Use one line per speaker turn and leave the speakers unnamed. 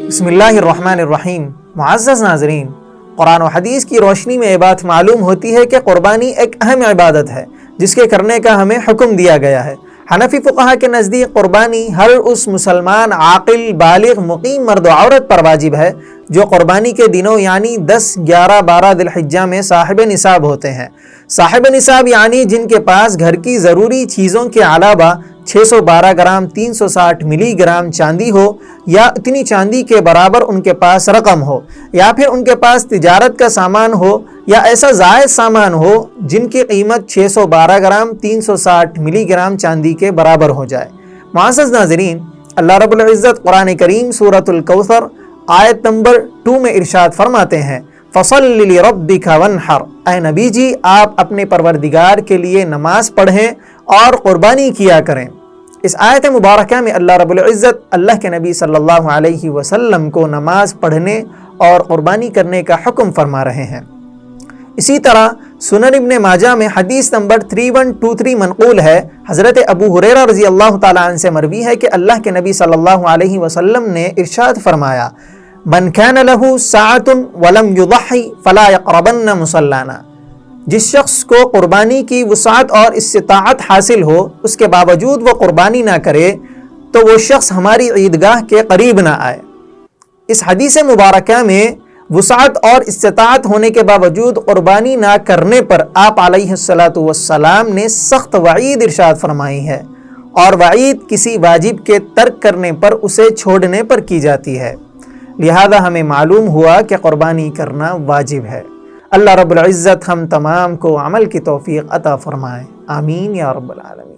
بسم اللہ الرحمن الرحیم۔ معزز ناظرین، قرآن و حدیث کی روشنی میں یہ بات معلوم ہوتی ہے کہ قربانی ایک اہم عبادت ہے جس کے کرنے کا ہمیں حکم دیا گیا ہے۔ حنفی فقہا کے نزدیک قربانی ہر اس مسلمان عاقل بالغ مقیم مرد و عورت پر واجب ہے جو قربانی کے دنوں یعنی 10، 11، 12 ذی الحجہ میں صاحب نصاب ہوتے ہیں۔ صاحب نصاب یعنی جن کے پاس گھر کی ضروری چیزوں کے علاوہ 612 گرام 360 ملی گرام چاندی ہو، یا اتنی چاندی کے برابر ان کے پاس رقم ہو، یا پھر ان کے پاس تجارت کا سامان ہو یا ایسا زائد سامان ہو جن کی قیمت 612 گرام 360 ملی گرام چاندی کے برابر ہو جائے۔ معزز ناظرین، اللہ رب العزت قرآن کریم سورۃ الکوثر آیت نمبر 2 میں ارشاد فرماتے ہیں، فَصَلِّ لِرَبِّكَ وَانْحَرْ، اے نبی جی آپ اپنے پروردگار کے لیے نماز پڑھیں اور قربانی کیا کریں۔ اس آیت مبارکہ میں اللہ رب العزت اللہ کے نبی صلی اللہ علیہ وسلم کو نماز پڑھنے اور قربانی کرنے کا حکم فرما رہے ہیں۔ اسی طرح سنن ابن ماجہ میں حدیث نمبر 3123 منقول ہے، حضرت ابو ہریرہ رضی اللہ تعالیٰ عنہ سے مروی ہے کہ اللہ کے نبی صلی اللہ علیہ وسلم نے ارشاد فرمایا، من کان لہ سعۃ ولم یضحی فلا یقربن مصلانا، جس شخص کو قربانی کی وسعت اور استطاعت حاصل ہو اس کے باوجود وہ قربانی نہ کرے تو وہ شخص ہماری عیدگاہ کے قریب نہ آئے۔ اس حدیث مبارکہ میں وسعت اور استطاعت ہونے کے باوجود قربانی نہ کرنے پر آپ علیہ الصلاۃ والسلام نے سخت وعید ارشاد فرمائی ہے، اور وعید کسی واجب کے ترک کرنے پر اسے چھوڑنے پر کی جاتی ہے، لہذا ہمیں معلوم ہوا کہ قربانی کرنا واجب ہے۔ اللہ رب العزت ہم تمام کو عمل کی توفیق عطا فرمائے، آمین یا رب العالمین۔